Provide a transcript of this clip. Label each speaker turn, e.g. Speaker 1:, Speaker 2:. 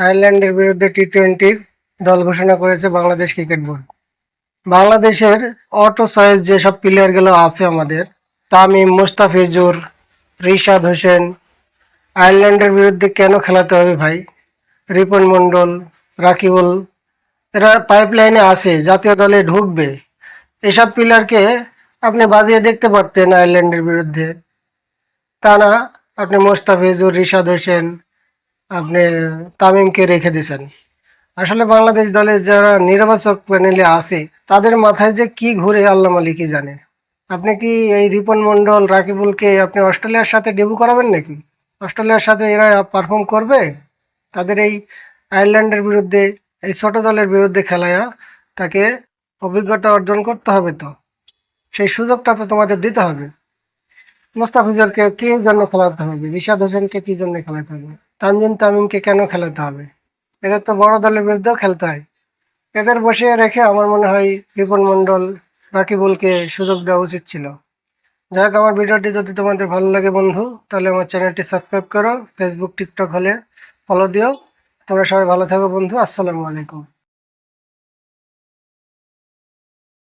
Speaker 1: আয়ারল্যান্ডের বিরুদ্ধে টি-20 দল ঘোষণা করেছে বাংলাদেশ ক্রিকেট বোর্ড। বাংলাদেশের অটো চয়েস যেসব প্লেয়ারগুলো আছে আমাদের, তামিম, মুস্তাফিজুর, রিশাদ হোসেন, আয়ারল্যান্ডের বিরুদ্ধে কেন খেলাতে হবে ভাই? রিপন মণ্ডল, রাকিবুল, এরা পাইপলাইনে আছে, জাতীয় দলে ঢুকবে। এসব প্লেয়ারকে আপনি বাজিয়ে দেখতে পারতেন আয়ারল্যান্ডের বিরুদ্ধে। তা না, আপনি মোস্তাফিজুর, রিশাদ হোসেন, আপনি তামিমকে রেখে দিয়েছেন। আসলে বাংলাদেশ দলে যারা নির্বাচক প্যানেলে আছে তাদের মাথায় যে কি ঘুরে আল্লাহ মালিকই জানে। আপনি কি এই রিপন মণ্ডল, রাকিবুলকে আপনি অস্ট্রেলিয়ার সাথে ডেবু করাবেন নাকি? অস্ট্রেলিয়ার সাথে এরা পারফর্ম করবে? তাদের এই আয়ারল্যান্ডের বিরুদ্ধে, এই ছোট দলের বিরুদ্ধে খেলায়া তাকে অভিজ্ঞতা অর্জন করতে হবে, তো সেই সুযোগটা তো তোমাদের দিতে হবে। মোস্তাফিজুরকে কি জন্য খেলাতে হবে? রিশাদ হোসেনকে কি জন্য খেলাতে হবে? তানজিম তামিমকে কেন খেলাতে হবে? এদের তো বড় দলের বিরুদ্ধেও খেলতে হয়। এদের বসিয়ে রেখে আমার মনে হয় রিপন মণ্ডল, রাকিবুলকে সুযোগ দেওয়া উচিত ছিল। যাই হোক, আমার ভিডিওটি যদি তোমাদের ভালো লাগে বন্ধু, তাহলে আমার চ্যানেলটি সাবস্ক্রাইব করো। ফেসবুক, টিকটক হলে ফলো দিও। তোমরা সবাই ভালো থাকো বন্ধু। আসসালামু আলাইকুম।